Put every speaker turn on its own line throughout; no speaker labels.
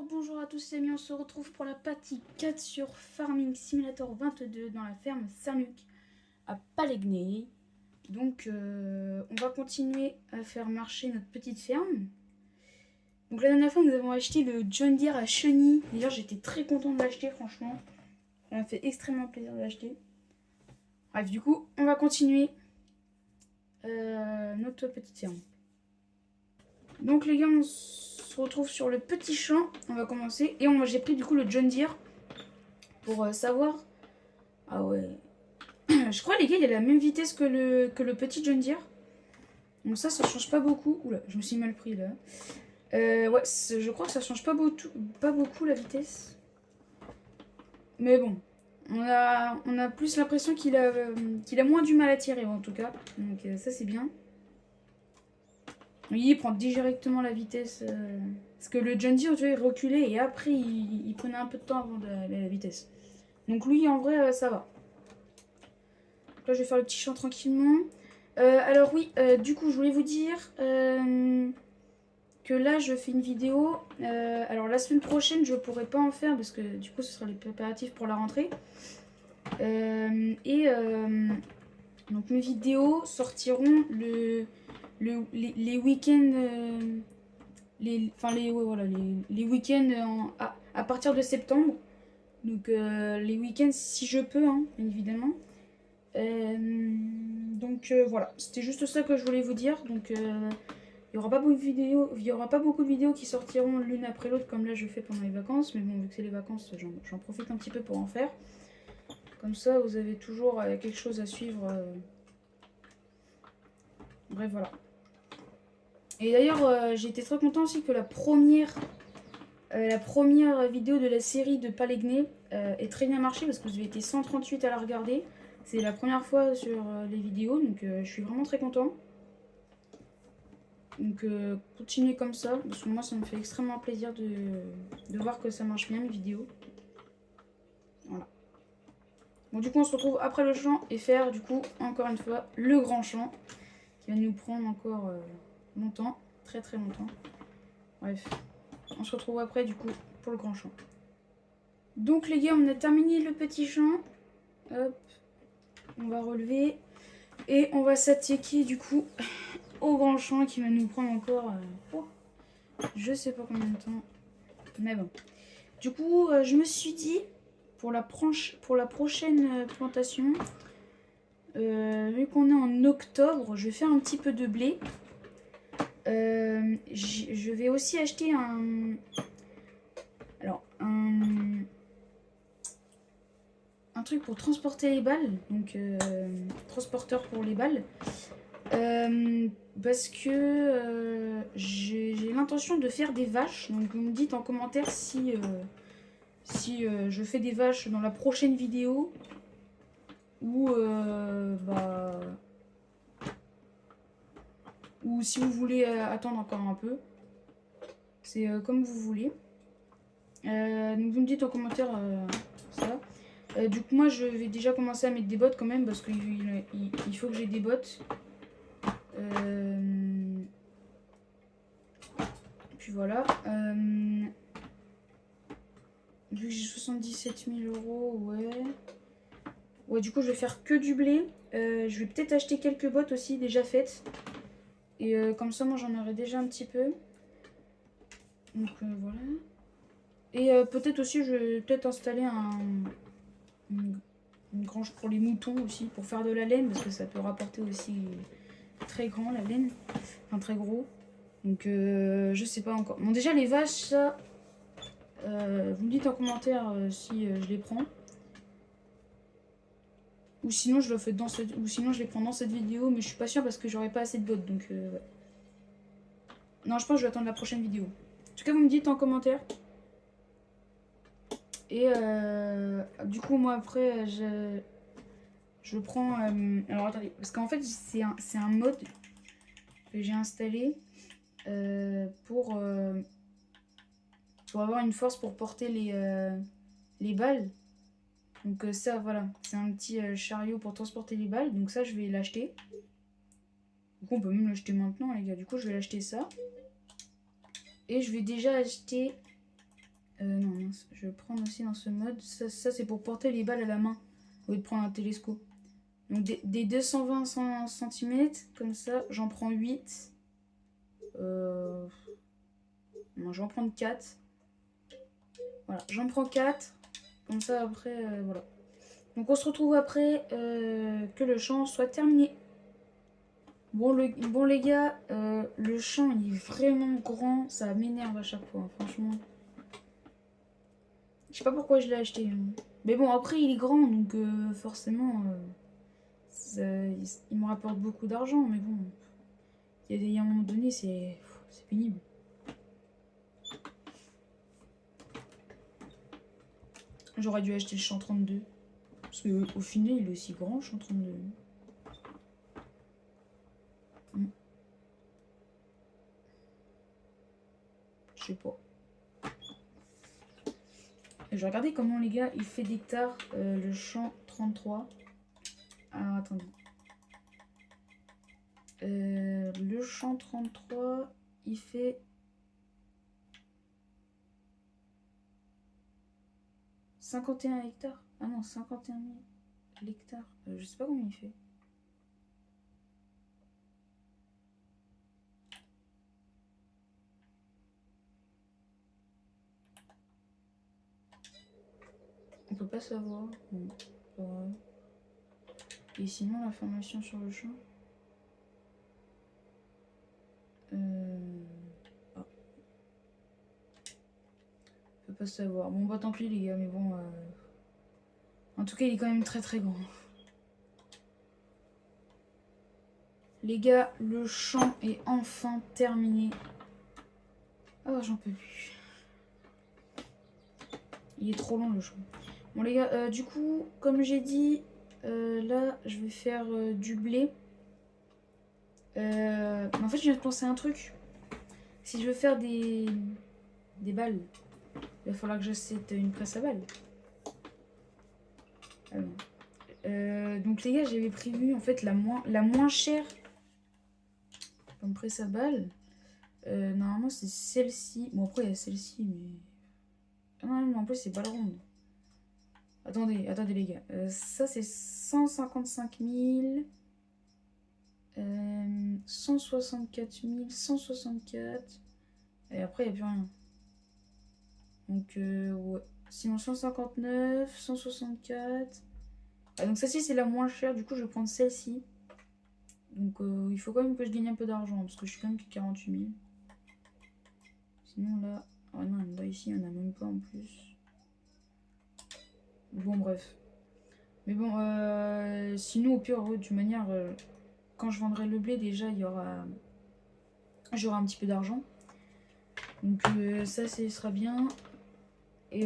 Bonjour à tous les amis, on se retrouve pour la partie 4 sur Farming Simulator 22 dans la ferme Sanuk à Palegney. Donc on va continuer à faire marcher notre petite ferme. Donc la dernière fois nous avons acheté le John Deere à chenilles. D'ailleurs j'étais très content de l'acheter, franchement. Ça m'a fait extrêmement plaisir de l'acheter. Bref, du coup on va continuer notre petite ferme. Donc les gars, on se retrouve sur le petit champ. On va commencer. Et j'ai pris du coup le John Deere pour savoir. Ah ouais. Je crois les gars, il a la même vitesse que le petit John Deere. Donc ça change pas beaucoup. Oula, je me suis mal pris là. Ouais, je crois que ça change pas beaucoup la vitesse. Mais bon, on a plus l'impression qu'il a moins du mal à tirer en tout cas. Donc ça c'est bien. Oui, il prend directement la vitesse. Parce que le John Deere, tu vois, il reculait et après il prenait un peu de temps avant la vitesse. Donc lui, en vrai, ça va. Là, je vais faire le petit champ tranquillement. Alors oui, du coup, je voulais vous dire que là, je fais une vidéo. Alors la semaine prochaine, je pourrai pas en faire parce que du coup, ce sera les préparatifs pour la rentrée. Donc mes vidéos sortiront les week-ends, les week-ends à partir de septembre. Donc les week-ends si je peux, hein, bien évidemment. Voilà, c'était juste ça que je voulais vous dire. Donc il n'y aura pas beaucoup de vidéos qui sortiront l'une après l'autre comme là je fais pendant les vacances. Mais bon, vu que c'est les vacances, j'en profite un petit peu pour en faire. Comme ça, vous avez toujours quelque chose à suivre. Bref, voilà. Et d'ailleurs, j'ai été très content aussi que la première vidéo de la série de Palegney ait très bien marché parce que vous avez été 138 à la regarder. C'est la première fois sur les vidéos, donc je suis vraiment très content. Donc continuez comme ça, parce que moi ça me fait extrêmement plaisir de voir que ça marche bien mes vidéos. Voilà. Bon, du coup on se retrouve après le champ et faire du coup encore une fois le grand champ qui va nous prendre encore longtemps, très très longtemps. Bref, on se retrouve après du coup pour le grand champ. Donc les gars, on a terminé le petit champ. Hop, on va relever et on va s'attaquer du coup au grand champ qui va nous prendre encore je sais pas combien de temps, mais bon. Du coup, je me suis dit pour la prochaine plantation, vu qu'on est en octobre, je vais faire un petit peu de blé. Je vais aussi acheter un truc pour transporter les balles, donc transporteur pour les balles. Parce que j'ai l'intention de faire des vaches. Donc vous me dites en commentaire si je fais des vaches dans la prochaine vidéo ou ou si vous voulez attendre encore un peu. C'est comme vous voulez. Donc vous me dites en commentaire ça. Du coup moi je vais déjà commencer à mettre des bottes quand même parce qu'il faut que j'ai des bottes. Puis voilà. Vu que j'ai 77 000 €, ouais. Ouais, du coup, je vais faire que du blé. Je vais peut-être acheter quelques bottes aussi déjà faites. Et comme ça, moi, j'en aurai déjà un petit peu. Donc voilà. Et peut-être aussi, je vais peut-être installer une grange pour les moutons aussi, pour faire de la laine, parce que ça peut rapporter aussi très grand la laine. Enfin, très gros. Donc je sais pas encore. Bon, déjà, les vaches, ça... vous me dites en commentaire si je les prends. Ou sinon je les prends dans cette vidéo, mais je suis pas sûre parce que j'aurai pas assez de bottes, donc ouais. Non, je pense que je vais attendre la prochaine vidéo. En tout cas, vous me dites en commentaire. Et du coup, moi après, je prends... alors attendez, parce qu'en fait, c'est un mode que j'ai installé pour avoir une force pour porter les balles. Donc ça, voilà, c'est un petit chariot pour transporter les balles. Donc ça, je vais l'acheter. Du coup, on peut même l'acheter maintenant, les gars. Du coup, je vais l'acheter ça. Et je vais déjà acheter Non, mince, je vais prendre aussi dans ce mode. Ça c'est pour porter les balles à la main au lieu de prendre un télescope. Donc des 220 cm, comme ça, j'en prends 8. Non, je vais en prendre 4. Voilà, j'en prends 4. Comme ça, après, voilà. Donc on se retrouve après que le champ soit terminé. Bon, les gars, le champ il est vraiment grand. Ça m'énerve à chaque fois, hein, franchement. Je sais pas pourquoi je l'ai acheté. Hein. Mais bon, après il est grand, donc forcément, il me rapporte beaucoup d'argent. Mais bon, il y a un moment donné, c'est pénible. J'aurais dû acheter le champ 32. Parce qu'au final, il est aussi grand, le champ 32. Je sais pas. Je vais regarder comment, les gars, il fait d'hectares le champ 33. Alors, attendez. Le champ 33, il fait 51 hectares. Ah non, 51 000 hectares. Je sais pas combien il fait. On peut pas savoir. Bon, ouais. Et sinon, l'information sur le champ. Ah. On peut pas savoir. Bon, bah tant pis, les gars, mais bon. En tout cas, il est quand même très très grand. Les gars, le champ est enfin terminé. Oh, j'en peux plus. Il est trop long le champ. Bon les gars, du coup, comme j'ai dit, là, je vais faire du blé. En fait, je viens de penser à un truc. Si je veux faire des balles, il va falloir que j'achète une presse à balles. Donc les gars, j'avais prévu en fait la moins chère comme presse à balles. Normalement, c'est celle-ci. Bon, après, il y a celle-ci, mais... Ah non, mais en plus, c'est balle ronde. Attendez les gars. Ça, c'est 155 000. 164 000, 164. Et après, il n'y a plus rien. Donc, ouais. Sinon, 159, 164. Ah, donc, celle-ci, c'est la moins chère. Du coup, je vais prendre celle-ci. Donc, il faut quand même que je gagne un peu d'argent. Parce que je suis quand même que 48 000. Sinon, là... Ah non, là, ici, il n'y en a même pas en plus. Bon, bref. Mais bon, sinon, au pire, de toute manière, quand je vendrai le blé, déjà, j'aurai un petit peu d'argent. Donc, ça, ce sera bien. Et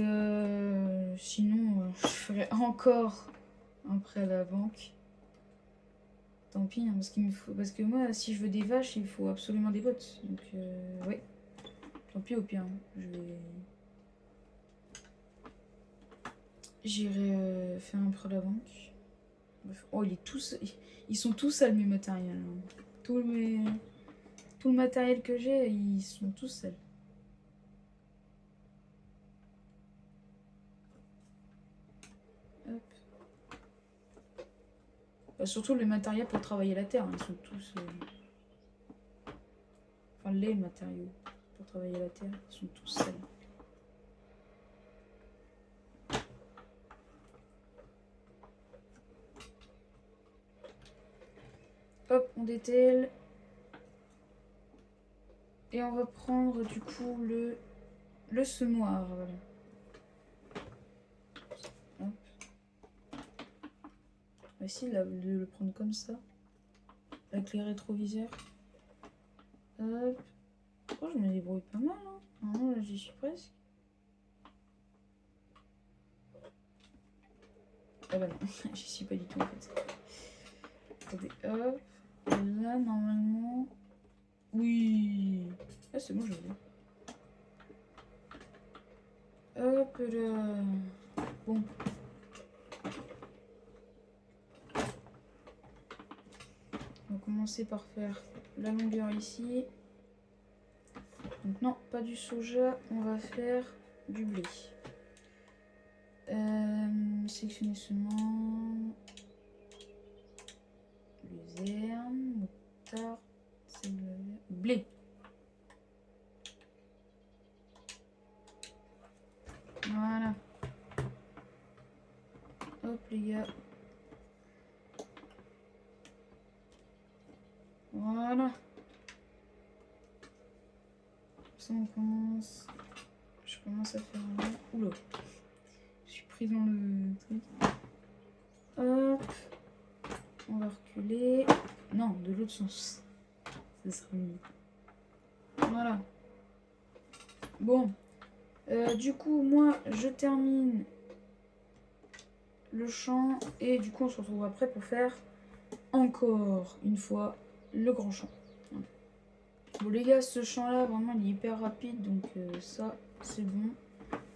sinon, je ferai encore un prêt à la banque. Tant pis, hein, parce que moi, si je veux des vaches, il faut absolument des bottes. Donc, oui. Tant pis, au pire. Hein, j'irai faire un prêt à la banque. Bref. Oh, ils sont tous sales, mes matériels. Hein. Tout le matériel que j'ai, ils sont tous sales. Hop. Bah, surtout les matériels pour travailler la terre, hein, ils sont tous... Enfin, les matériaux pour travailler la terre, ils sont tous sales. Hop, on dételle. Et on va prendre du coup le semoir. Voilà. Hop. On va essayer de le prendre comme ça. Avec les rétroviseurs. Hop. Oh, je me débrouille pas mal. Hein. Non, là, j'y suis presque. Ah bah non, j'y suis pas du tout en fait. Attendez, hop. Et là, normalement... Oui. Ah, c'est bon, je l'ai. Hop là. Bon. On va commencer par faire la longueur ici. Donc non, pas du soja. On va faire du blé. Sélectionner seulement luzerne, moutarde, blé. Voilà. Hop les gars. Voilà. Ça on commence. Je commence à faire un... Oula. Je suis pris dans le truc. Hop. On va reculer. Non, de l'autre sens. Ça sera mieux. Voilà. Bon. Du coup, moi, je termine le champ. Et du coup, on se retrouve après pour faire encore une fois le grand champ. Voilà. Bon, les gars, ce champ-là, vraiment, il est hyper rapide. Donc, ça, c'est bon.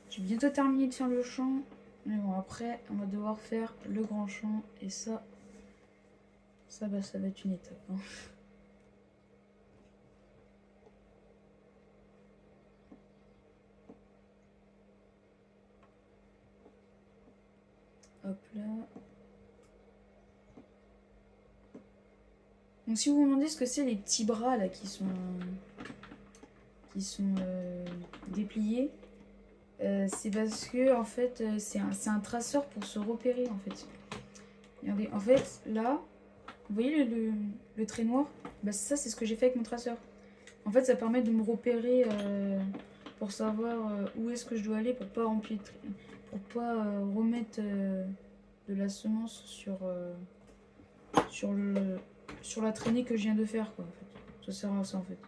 J'ai bientôt terminé de faire le champ. Mais bon, après, on va devoir faire le grand champ. Et ça, ça va être une étape. Hein. Hop là. Donc si vous vous demandez ce que c'est les petits bras là qui sont dépliés, c'est parce que en fait c'est un traceur pour se repérer en fait. Regardez, en fait là, vous voyez le trait noir, bah, ça c'est ce que j'ai fait avec mon traceur. En fait ça permet de me repérer pour savoir où est-ce que je dois aller pour pas empiétrer, pour pas remettre de la semence sur la traînée que je viens de faire quoi en fait. Ça sert à ça en fait.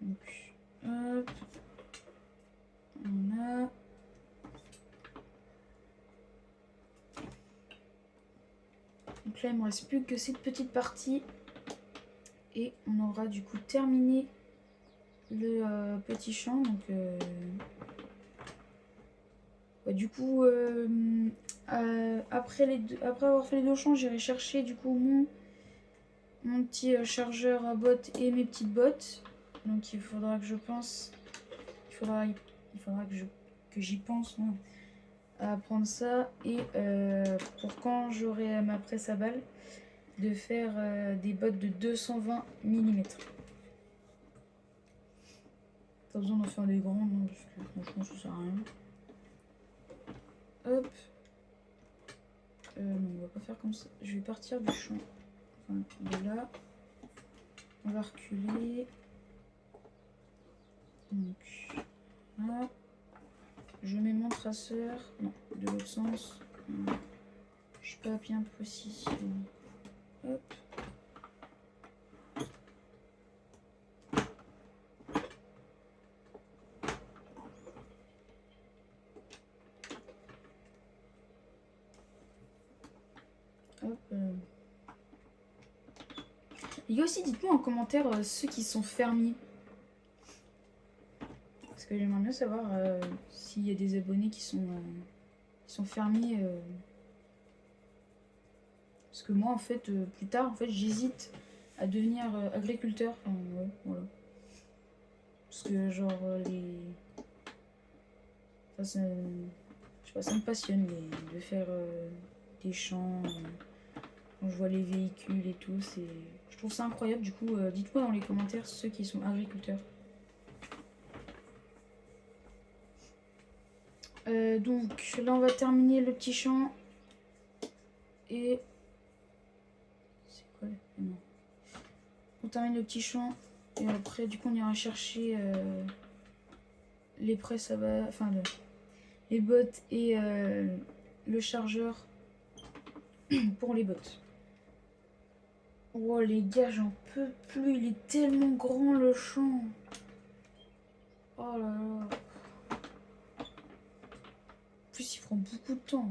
Donc hop. Voilà. Donc là il me reste plus que cette petite partie. Et on aura du coup terminé le petit champ. Donc ouais, du coup après avoir fait les deux champs, j'irai chercher du coup mon petit chargeur à bottes et mes petites bottes. Donc il faudra que je pense, il faudra que j'y pense hein, à prendre ça. Et pour quand j'aurai ma presse à balles, de faire des bottes de 220 mm. Pas besoin d'en faire des grandes, non, parce que franchement ça sert à rien. Hop. Non, on va pas faire comme ça. Je vais partir du champ. Enfin, de là. On va reculer. Donc, là. Je mets mon traceur. Non, de l'autre sens. Je suis pas bien positionné. Hop. Hop. Les gars aussi, dites-moi en commentaire ceux qui sont fermiers. Parce que j'aimerais bien savoir s'il y a des abonnés qui sont fermiers. Parce que moi, en fait, plus tard, en fait, j'hésite à devenir agriculteur. Enfin, ouais, voilà. Parce que, genre, enfin, ça... Je sais pas, ça me passionne de faire des champs. Quand je vois les véhicules et tout, je trouve ça incroyable. Du coup, dites-moi dans les commentaires ceux qui sont agriculteurs. Donc là, on va terminer le petit champ. Et... C'est quoi là? Non. On termine le petit champ. Et après, du coup, on ira chercher les presses à balles, enfin, les bottes et le chargeur pour les bottes. Oh les gars, j'en peux plus, il est tellement grand le champ. Oh là là. En plus, il prend beaucoup de temps.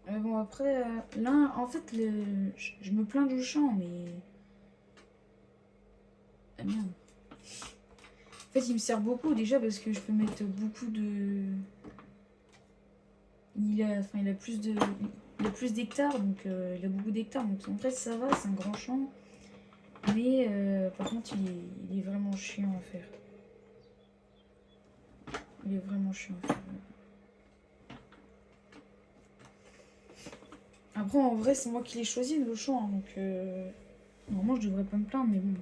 Mais bon, après, là, en fait, je me plains du champ, mais... Ah merde. En fait, il me sert beaucoup déjà parce que je peux mettre beaucoup de... Il a plus d'hectares, donc il a beaucoup d'hectares. Donc en fait, ça va, c'est un grand champ. Mais par contre, il est vraiment chiant à faire. Il est vraiment chiant à faire. Après, en vrai, c'est moi qui l'ai choisi, le champ. Hein, donc, normalement, je devrais pas me plaindre, mais bon.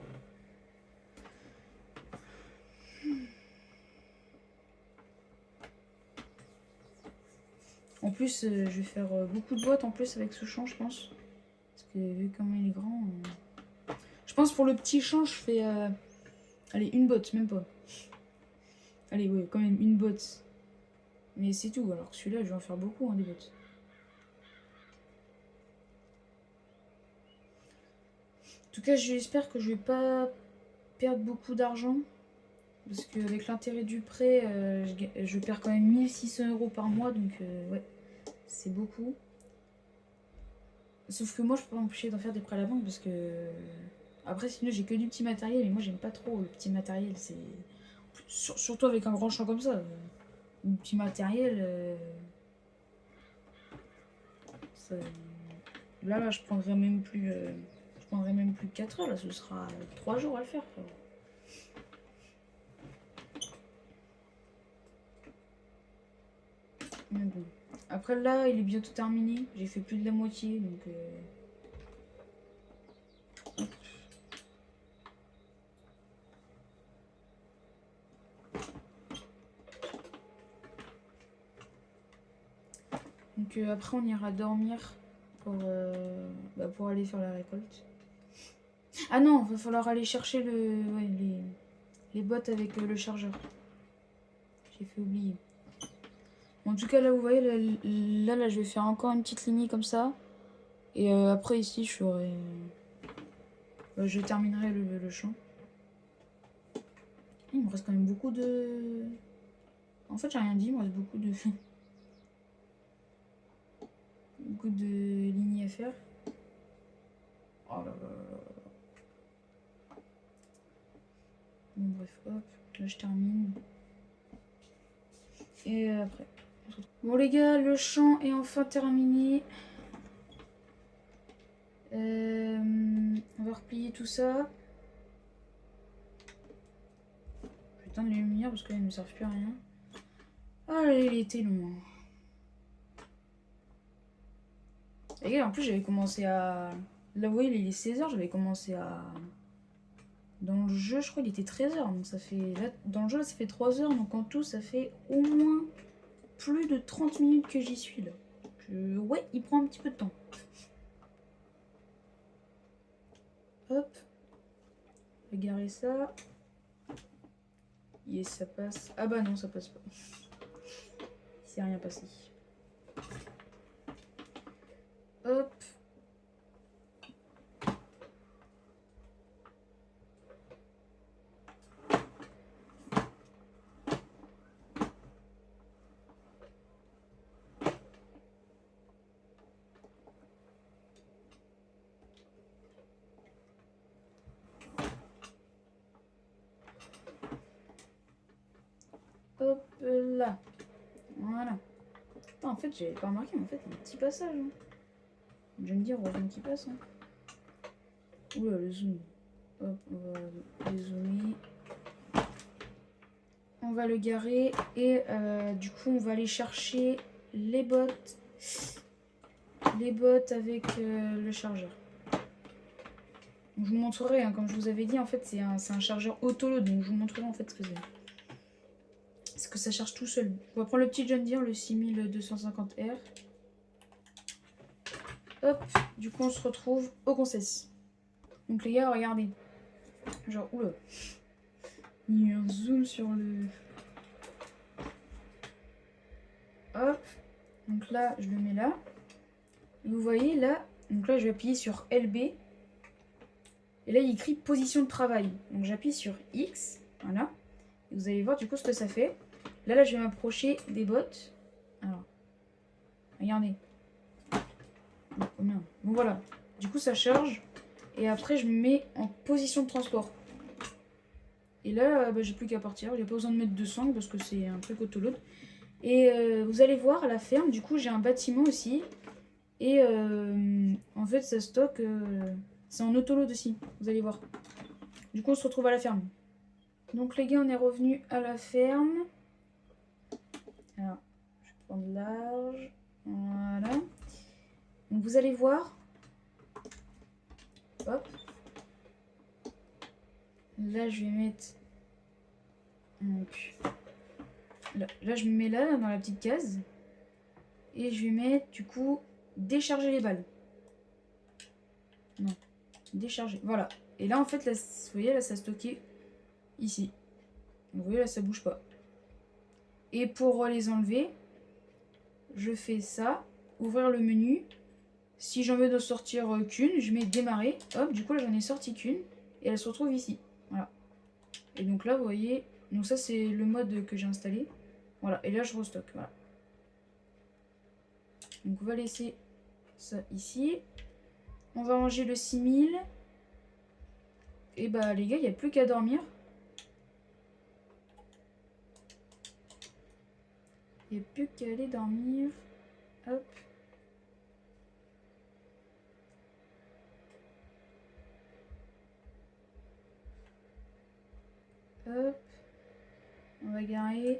En plus, je vais faire beaucoup de boîtes en plus avec ce champ, je pense. Parce que vu comment il est grand... Je pense pour le petit champ, je fais... Allez, une botte, même pas. Allez, ouais, quand même, une botte. Mais c'est tout, alors que celui-là, je vais en faire beaucoup, hein, des bottes. En tout cas, j'espère que je vais pas perdre beaucoup d'argent. Parce qu'avec l'intérêt du prêt, je perds quand même 1600 € par mois, donc ouais, c'est beaucoup. Sauf que moi, je peux pas m'empêcher d'en faire des prêts à la banque parce que... Après, sinon, j'ai que du petit matériel, et moi, j'aime pas trop le petit matériel. C'est surtout avec un grand champ comme ça. Le petit matériel... ça... Là, je prendrais même plus... Je prendrais même plus de 4 heures, là, ce sera 3 jours à le faire. Quoi. Mais bon. Après là, il est bientôt terminé. J'ai fait plus de la moitié, donc... Donc après, on ira dormir pour aller faire la récolte. Ah non, va falloir aller chercher les bottes avec le chargeur. J'ai fait oublier. En tout cas, là, vous voyez, là, je vais faire encore une petite lignée comme ça. Et après, ici, je ferai... je terminerai le champ. Il me reste quand même beaucoup de... En fait, j'ai rien dit, il me reste beaucoup de... beaucoup de lignes à faire. Oh là là là là. Bon, bref, hop, là, je termine. Et après... Bon les gars, le champ est enfin terminé. On va replier tout ça. Je vais éteindre les lumières parce qu'elles ne me servent plus à rien. Ah là, il était long. Et regarde, en plus j'avais commencé à... Là vous voyez, il est 16h, j'avais commencé à... Dans le jeu, je crois qu'il était 13h. Donc ça fait... Là, dans le jeu, là, ça fait 3h. Donc en tout, ça fait au moins plus de 30 minutes que j'y suis là. Ouais, il prend un petit peu de temps. Hop. Je vais garer ça. Yes, ça passe. Ah bah non, ça passe pas. Il s'est rien passé. Hop. Hop là. Voilà. Attends, en fait, j'avais pas remarqué, mais en fait, il y a un petit passage. Hein. Je vais me dire, heureusement qu'il passe. Hein. Oula, le zoom. Hop, on va le zoomer. On va le garer. Et du coup, on va aller chercher les bottes. Les bottes avec le chargeur. Donc, je vous montrerai, hein, comme je vous avais dit, en fait, c'est un chargeur auto-load. Donc, je vous montrerai en fait ce que c'est. Parce que ça charge tout seul. On va prendre le petit John Deere, le 6250R. Hop, du coup on se retrouve au concess. Donc les gars, regardez. Genre, oula. Il y a eu un zoom sur le... Hop. Donc là, je le mets là. Et vous voyez là, donc là je vais appuyer sur LB. Et là il écrit position de travail. Donc j'appuie sur X. Voilà. Et vous allez voir du coup ce que ça fait. Là je vais m'approcher des bottes. Alors, regardez. Bon voilà. Du coup ça charge. Et après je me mets en position de transport. Et là j'ai plus qu'à partir. Il n'y a pas besoin de mettre de sangle parce que c'est un truc autoload. Et vous allez voir à la ferme, du coup j'ai un bâtiment aussi. Et en fait ça stocke C'est en autoload aussi, vous allez voir. Du coup, on se retrouve à la ferme. Donc les gars, on est revenu à la ferme. Alors, je vais prendre large. Voilà. Donc vous allez voir. Hop. Là, je vais mettre... Donc, là, je me mets là, dans la petite case. Et je vais mettre, du coup, décharger les balles. Non, décharger. Voilà. Et là, en fait, là, vous voyez, là, ça a stocké ici. Vous voyez, là, ça bouge pas. Et pour les enlever, je fais ça. Ouvrir le menu. Si j'en veux d'en sortir qu'une, je mets démarrer. Hop, du coup, là, j'en ai sorti qu'une. Et elle se retrouve ici. Voilà. Et donc là, vous voyez... Donc ça, c'est le mode que j'ai installé. Voilà. Et là, je restocke. Voilà. Donc on va laisser ça ici. On va ranger le 6000. Et bah les gars, il n'y a plus qu'à dormir. Il n'y a plus qu'à aller dormir. Hop. Hop. On va garer.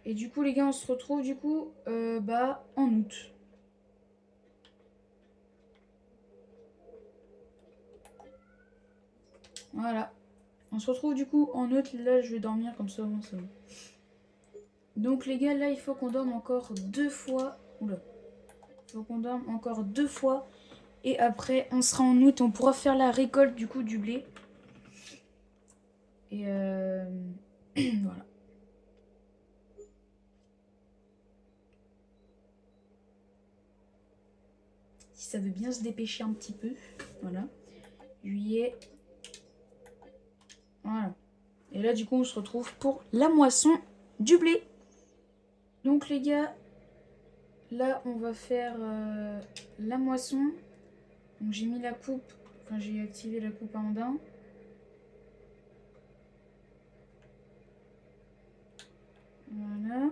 Et du coup les gars, on se retrouve du coup en août. Voilà. On se retrouve du coup en août. Là, je vais dormir comme ça. Bon, c'est bon. Donc les gars, là, il faut qu'on dorme encore 2 fois. Oula. Il faut qu'on dorme encore 2 fois. Et après, on sera en août. On pourra faire la récolte du coup du blé. Et voilà. Si ça veut bien se dépêcher un petit peu. Voilà. Juillet. Voilà. Et là, du coup, on se retrouve pour la moisson du blé. Donc, les gars, là, on va faire la moisson. Donc, j'ai mis la coupe. Enfin, j'ai activé la coupe à andin. Voilà.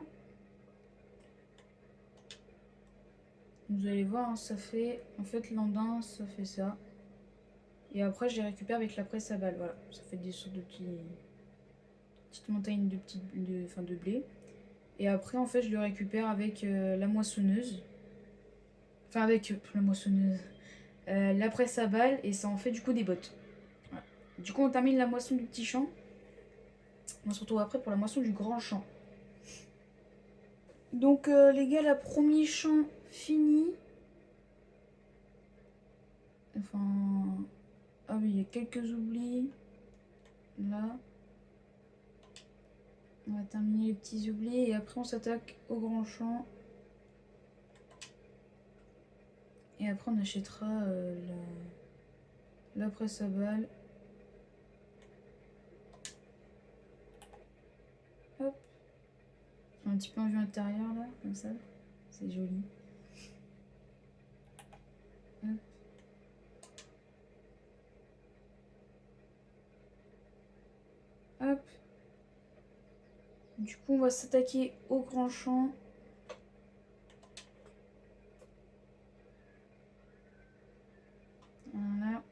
Vous allez voir, hein, ça fait... En fait, l'andin, ça fait ça. Et après, je les récupère avec la presse à balles. Voilà. Ça fait des sortes de petites montagnes de blé. Et après, en fait, je le récupère avec la moissonneuse. Enfin, avec la moissonneuse. La presse à balles. Et ça en fait du coup des bottes. Voilà. Du coup, on termine la moisson du petit champ. On se retrouve après pour la moisson du grand champ. Donc, les gars, la premier champ fini. Enfin... Ah oui, il y a quelques oublis. Là. On va terminer les petits oublis. Et après, on s'attaque au grand champ. Et après, on achètera la presse à balles. Hop. Un petit peu en vue intérieure, là, comme ça. C'est joli. Hop. Hop. Du coup, on va s'attaquer au grand champ. Voilà.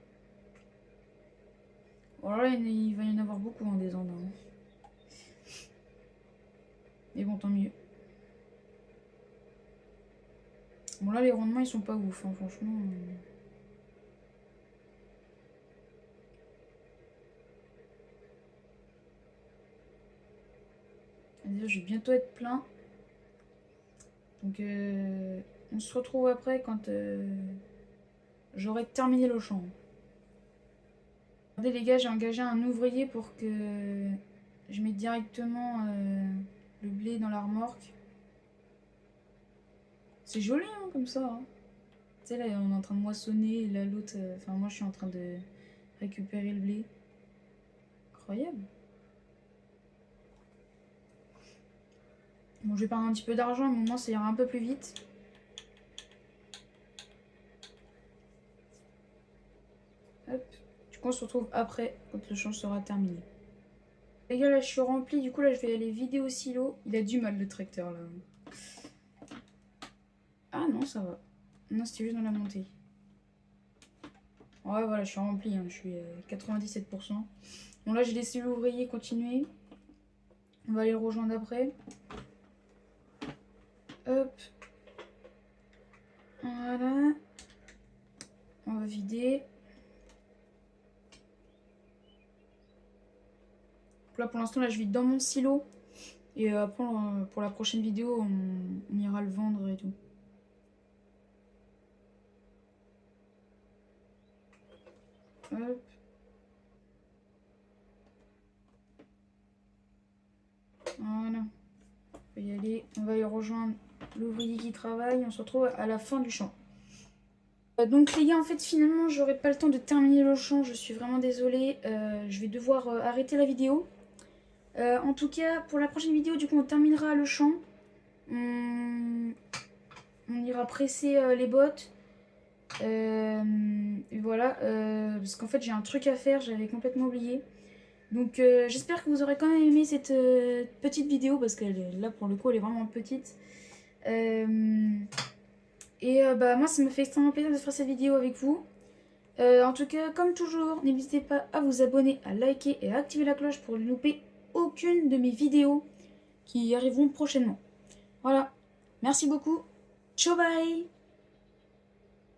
Voilà, il va y en avoir beaucoup en des andins. Mais bon, tant mieux. Bon, là, les rendements, ils sont pas ouf, hein, franchement. Je vais bientôt être plein. Donc, on se retrouve après quand j'aurai terminé le champ. Regardez, les gars, j'ai engagé un ouvrier pour que je mette directement le blé dans la remorque. C'est joli, hein, comme ça. Hein. Tu sais, là, on est en train de moissonner, et là, l'autre... Enfin, moi, je suis en train de récupérer le blé. Incroyable. Bon, je vais perdre un petit peu d'argent, mais au moins, ça ira un peu plus vite. Hop. Du coup, on se retrouve après, quand le champ sera terminé. Les gars, là, je suis remplie. Du coup, là, je vais aller vider au silo. Il a du mal, le tracteur, là. Ah non, ça va. Non, c'était juste dans la montée. Ouais, voilà, je suis remplie, hein, je suis à 97%. Bon, là, j'ai laissé l'ouvrier continuer. On va aller le rejoindre après. Hop. Voilà. On va vider. Là, pour l'instant, là, je vide dans mon silo. Et après, pour la prochaine vidéo, on ira le vendre et tout. Hop. Voilà. On va y aller. On va y rejoindre l'ouvrier qui travaille. On se retrouve à la fin du champ. Donc les gars, en fait, finalement, j'aurai pas le temps de terminer le champ. Je suis vraiment désolée. Je vais devoir arrêter la vidéo. En tout cas, pour la prochaine vidéo, du coup, on terminera le champ. On ira presser les bottes. Et voilà, parce qu'en fait j'ai un truc à faire, j'avais complètement oublié. Donc j'espère que vous aurez quand même aimé cette petite vidéo, parce que là pour le coup elle est vraiment petite. Bah moi ça me fait extrêmement plaisir de faire cette vidéo avec vous. En tout cas, comme toujours, n'hésitez pas à vous abonner, à liker et à activer la cloche pour ne louper aucune de mes vidéos qui arriveront prochainement. Voilà, merci beaucoup, ciao bye.